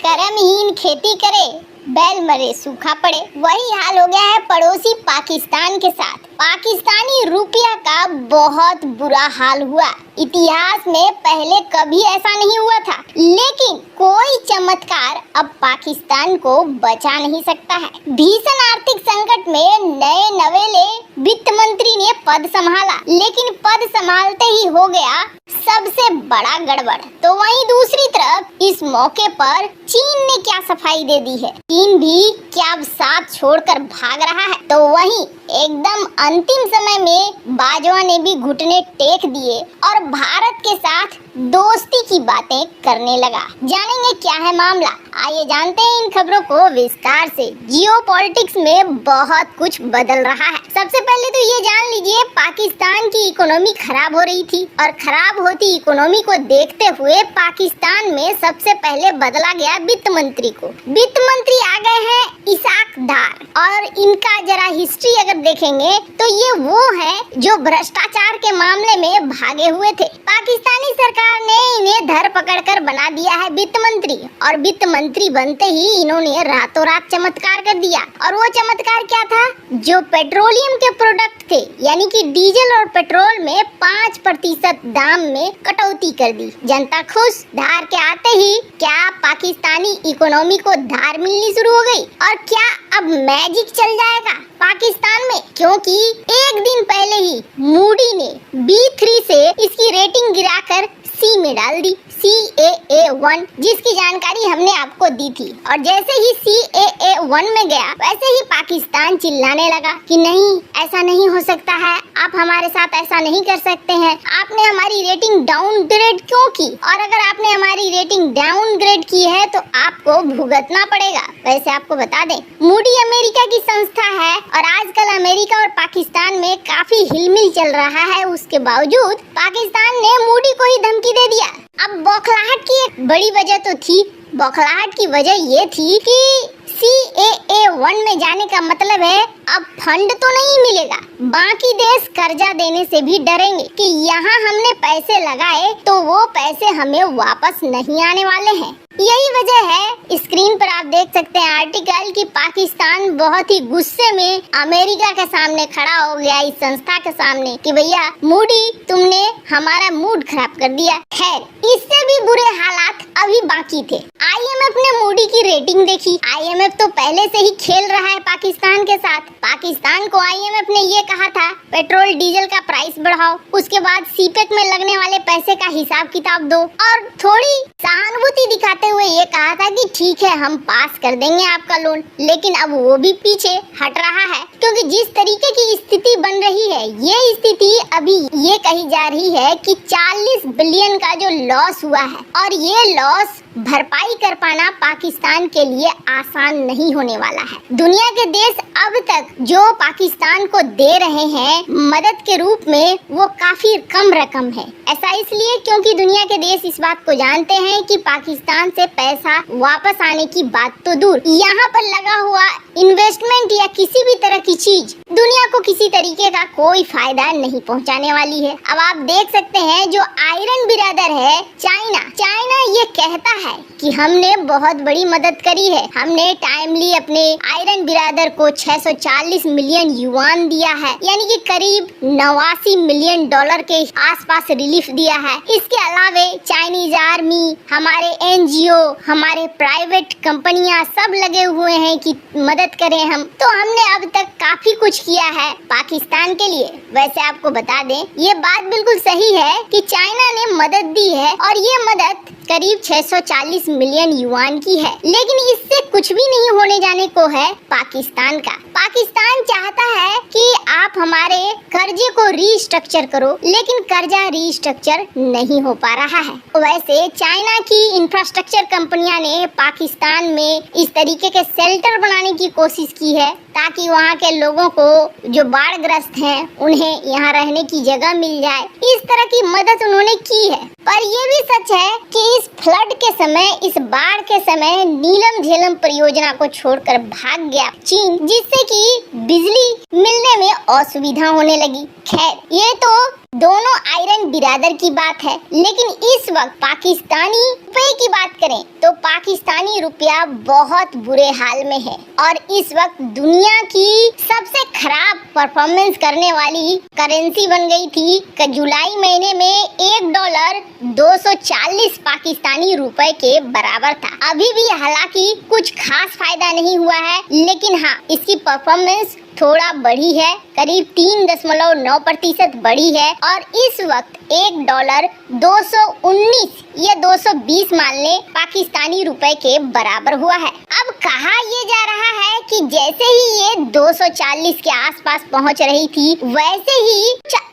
कर्महीन खेती करे, बैल मरे सूखा पड़े। वही हाल हो गया है पड़ोसी पाकिस्तान के साथ। पाकिस्तानी रुपया का बहुत बुरा हाल हुआ। इतिहास में पहले कभी ऐसा नहीं हुआ था, लेकिन कोई चमत्कार अब पाकिस्तान को बचा नहीं सकता है। भीषण आर्थिक संकट में नए नवेले वित्त मंत्री ने पद संभाला, लेकिन पद संभालते ही हो गया सबसे बड़ा गड़बड़। तो वहीं दूसरी तरफ इस मौके पर चीन ने क्या सफाई दे दी है। चीन भी क्या अब साथ छोड़कर भाग रहा है। तो वहीं एकदम अंतिम समय में बाजवा ने भी घुटने टेक दिए और भारत के साथ दोस्ती की बातें करने लगा। जानेंगे क्या है मामला, आइए जानते हैं इन खबरों को विस्तार से। जियोपॉलिटिक्स में बहुत कुछ बदल रहा है। सबसे पहले तो ये जान लीजिए, पाकिस्तान की इकोनॉमी खराब हो रही थी और खराब होती इकोनॉमी को देखते हुए पाकिस्तान में सबसे पहले बदला गया वित्त मंत्री को। वित्त मंत्री आ गए हैं इसाक डार, और इनका जरा हिस्ट्री अगर देखेंगे तो ये वो है जो भ्रष्टाचार के मामले में भागे हुए थे। पाकिस्तानी सरकार ने इन्हें धर पकड़ कर बना दिया है वित्त मंत्री, और वित्त मंत्री बनते ही इन्होंने रातों रात चमत्कार कर दिया। और वो चमत्कार क्या था? जो पेट्रोलियम के प्रोडक्ट थे, यानी कि डीजल और पेट्रोल में 5% दाम में कटौती कर दी। जनता खुश। धार के आते ही क्या पाकिस्तानी इकोनॉमी को धार मिलनी शुरू हो गई, और क्या अब मैजिक चल जाएगा पाकिस्तान में? क्योंकि एक दिन पहले ही मूडी ने B3 से इसकी रेटिंग गिराकर C में डाल दी, CAA1, जिसकी जानकारी हमने आपको दी थी। और जैसे ही CAA1 में गया, वैसे ही पाकिस्तान चिल्लाने लगा कि नहीं, ऐसा नहीं हो सकता है, आप हमारे साथ ऐसा नहीं कर सकते हैं, आपने हमारी रेटिंग डाउनग्रेड क्यों की, और अगर आपने हमारी रेटिंग डाउनग्रेड की है तो आपको भुगतना पड़ेगा। वैसे आपको बता दें, मूडी अमेरिका की संस्था है और आजकल अमेरिका और पाकिस्तान में काफी हिलमिल चल रहा है। उसके बावजूद पाकिस्तान ने मूडी को ही धमकी दे दिया। अब बौखलाहट की एक बड़ी वजह तो थी। बौखलाहट की वजह ये थी कि CAA1 में जाने का मतलब है अब फंड तो नहीं मिलेगा। बाकी देश कर्जा देने से भी डरेंगे कि यहाँ हमने पैसे लगाए तो वो पैसे हमें वापस नहीं आने वाले हैं। यही वजह है, स्क्रीन पर आप देख सकते हैं आर्टिकल कि पाकिस्तान बहुत ही गुस्से में अमेरिका के सामने खड़ा हो गया, इस संस्था के सामने, कि भैया मूडी तुमने हमारा मूड खराब कर दिया। खैर, इससे भी बुरे हालात अभी बाकी थे। IMF ने मूडी की रेटिंग देखी। IMF तो पहले से ही खेल रहा है पाकिस्तान के साथ। पाकिस्तान को IMF ने ये कहा था पेट्रोल डीजल का प्राइस बढ़ाओ, उसके बाद CPEC में लगने वाले पैसे का हिसाब किताब दो, और थोड़ी सहानुभूति दिखाते हुए ये कहा था कि ठीक है, हम पास कर देंगे आपका लोन। लेकिन अब वो भी पीछे हट रहा है, क्योंकि जिस तरीके की स्थिति बन रही है, ये स्थिति अभी ये कही जा रही है कि 40 बिलियन का जो लॉस हुआ है, और ये लॉस भरपाई कर पाना पाकिस्तान के लिए आसान नहीं होने वाला है। दुनिया के देश अब तक जो पाकिस्तान को दे रहे हैं मदद के रूप में, वो काफी कम रकम है। ऐसा इसलिए क्योंकि दुनिया के देश इस बात को जानते हैं कि पाकिस्तान से पैसा वापस आने की बात तो दूर, यहाँ पर लगा हुआ इन्वेस्टमेंट या किसी भी तरह की चीज दुनिया को किसी तरीके का कोई फायदा नहीं पहुँचाने वाली है। अब आप देख सकते हैं जो आयरन बिरादर है चाइना ये कहता है कि हमने बहुत बड़ी मदद करी है, हमने टाइमली अपने आयरन बिरादर को 640 मिलियन युआन दिया है, यानी कि करीब 89 मिलियन डॉलर के आसपास रिलीफ दिया है। इसके अलावे चाइनीज आर्मी, हमारे NGO, हमारे प्राइवेट कंपनियां सब लगे हुए हैं कि मदद करें हम। तो हमने अब तक काफी कुछ किया है पाकिस्तान के लिए। वैसे आपको बता दें, ये बात बिल्कुल सही है कि चाइना ने मदद दी है, और ये मदद करीब 640 मिलियन युआन की है, लेकिन इससे कुछ भी नहीं होने जाने को है पाकिस्तान का। पाकिस्तान चाहता है कि आप हमारे कर्जे को रीस्ट्रक्चर करो, लेकिन कर्जा रीस्ट्रक्चर नहीं हो पा रहा है। वैसे चाइना की इंफ्रास्ट्रक्चर कंपनियां ने पाकिस्तान में इस तरीके के शेल्टर बनाने की कोशिश की है ताकि वहाँ के लोगों को जो बाढ़ग्रस्त हैं उन्हें यहाँ रहने की जगह मिल जाए। इस तरह की मदद उन्होंने की है। पर ये भी सच है कि इस फ्लड के समय, इस बाढ़ के समय नीलम झेलम परियोजना को छोड़कर भाग गया चीन, जिससे कि बिजली मिलने में असुविधा होने लगी। खैर, ये तो दोनों आयरन बिरादर की बात है, लेकिन इस वक्त पाकिस्तानी रुपए की बात करें तो पाकिस्तानी रुपया बहुत बुरे हाल में है और इस वक्त दुनिया की सबसे खराब परफॉर्मेंस करने वाली करेंसी बन गई थी कि जुलाई महीने में $1 240 पाकिस्तानी रुपए के बराबर था। अभी भी हालांकि कुछ खास फायदा नहीं हुआ है, लेकिन हाँ इसकी परफॉर्मेंस थोड़ा बढ़ी है, करीब 3.9% बढ़ी है और इस वक्त $1 219 या 220 मान ले पाकिस्तानी रुपए के बराबर हुआ है। अब कहा ये जा रहा है कि जैसे ही ये 240 के आसपास पहुंच रही थी वैसे ही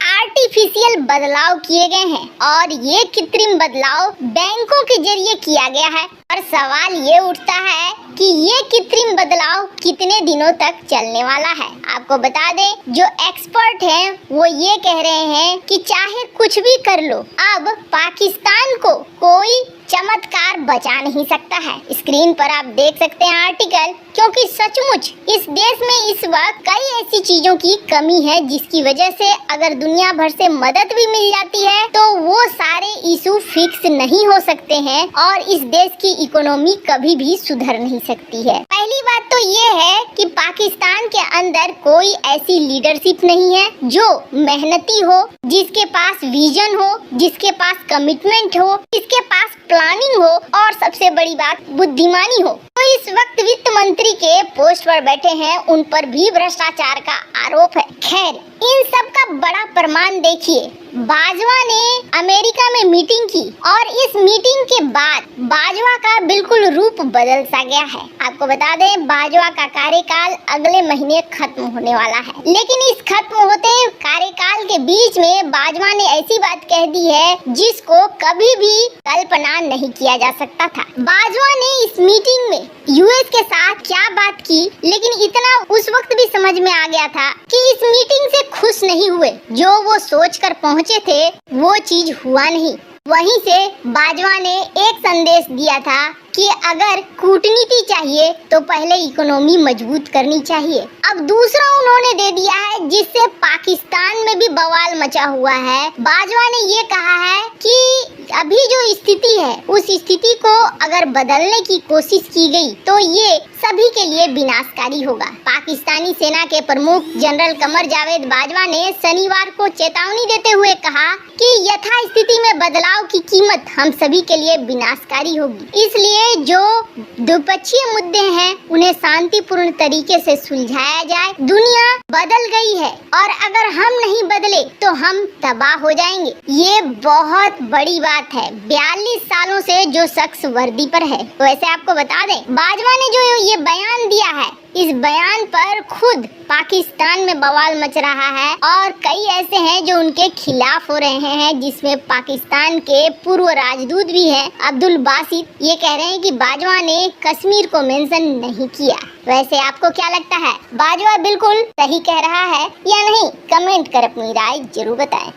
आर्टिफिशियल बदलाव किए गए हैं और ये कृत्रिम बदलाव बैंकों के जरिए किया गया है। और सवाल ये उठता है कि ये कृत्रिम बदलाव कितने दिनों तक चलने वाला है। आपको बता दें जो एक्सपर्ट हैं वो ये कह रहे हैं कि चाहे कुछ भी कर लो, अब पाकिस्तान को कोई चमत्कार बचा नहीं सकता है। स्क्रीन पर आप देख सकते हैं आर्टिकल, क्योंकि सचमुच इस देश में इस वक्त कई ऐसी चीजों की कमी है जिसकी वजह से अगर दुनिया भर से मदद भी मिल जाती है तो वो सारे इशू फिक्स नहीं हो सकते हैं और इस देश की इकोनॉमी कभी भी सुधर नहीं सकती है। पहली बात तो ये है कि पाकिस्तान के अंदर कोई ऐसी लीडरशिप नहीं है जो मेहनती हो, जिसके पास विजन हो, जिसके पास कमिटमेंट हो, जिसके पास प्लानिंग हो और सबसे बड़ी बात बुद्धिमानी हो। तो इस वक्त वित्त मंत्री के पोस्ट पर बैठे हैं, उन पर भी भ्रष्टाचार का आरोप है। खैर इन सब का बड़ा प्रमाण देखिए, बाजवा ने अमेरिका में मीटिंग की और इस मीटिंग के बाद बाजवा का बिल्कुल रूप बदल सा गया है। आपको बता दें बाजवा का कार्यकाल अगले महीने खत्म होने वाला है, लेकिन इस खत्म होते कार्यकाल के बीच में बाजवा ने ऐसी बात कह दी है जिसको कभी भी कल्पना नहीं किया जा सकता था। बाजवा ने इस मीटिंग में यूएस के साथ क्या बात की, लेकिन इतना उस वक्त भी समझ में आ गया था कि इस मीटिंग से खुश नहीं हुए। जो वो सोच कर पहुँचे थे वो चीज हुआ नहीं। वहीं से बाजवा ने एक संदेश दिया था कि अगर कूटनीति चाहिए तो पहले इकोनॉमी मजबूत करनी चाहिए। अब दूसरा उन्होंने दे दिया है जिससे पाकिस्तान में भी बवाल मचा हुआ है। बाजवा ने ये कहा है कि अभी जो स्थिति है उस स्थिति को अगर बदलने की कोशिश की गई तो ये सभी के लिए विनाशकारी होगा। पाकिस्तानी सेना के प्रमुख जनरल कमर जावेद बाजवा ने शनिवार को चेतावनी देते हुए कहा कि यथास्थिति में बदलाव की कीमत हम सभी के लिए विनाशकारी होगी। इसलिए जो द्विपक्षीय मुद्दे हैं उन्हें शांतिपूर्ण तरीके से सुलझाया जाए। दुनिया बदल गई है और अगर हम नहीं बदले तो हम तबाह हो जाएंगे। ये बहुत बड़ी बात है। 42 सालों से जो शख्स वर्दी पर है। तो ऐसे आपको बता दें बाजवा ने जो ये बयान दिया है, इस बयान पर खुद पाकिस्तान में बवाल मच रहा है और कई ऐसे हैं जो उनके खिलाफ हो रहे हैं, जिसमें पाकिस्तान के पूर्व राजदूत भी हैं अब्दुल बासित। ये कह रहे हैं कि बाजवा ने कश्मीर को मेंशन नहीं किया। वैसे आपको क्या लगता है, बाजवा बिल्कुल सही कह रहा है या नहीं? कमेंट कर अपनी राय जरूर बताएं।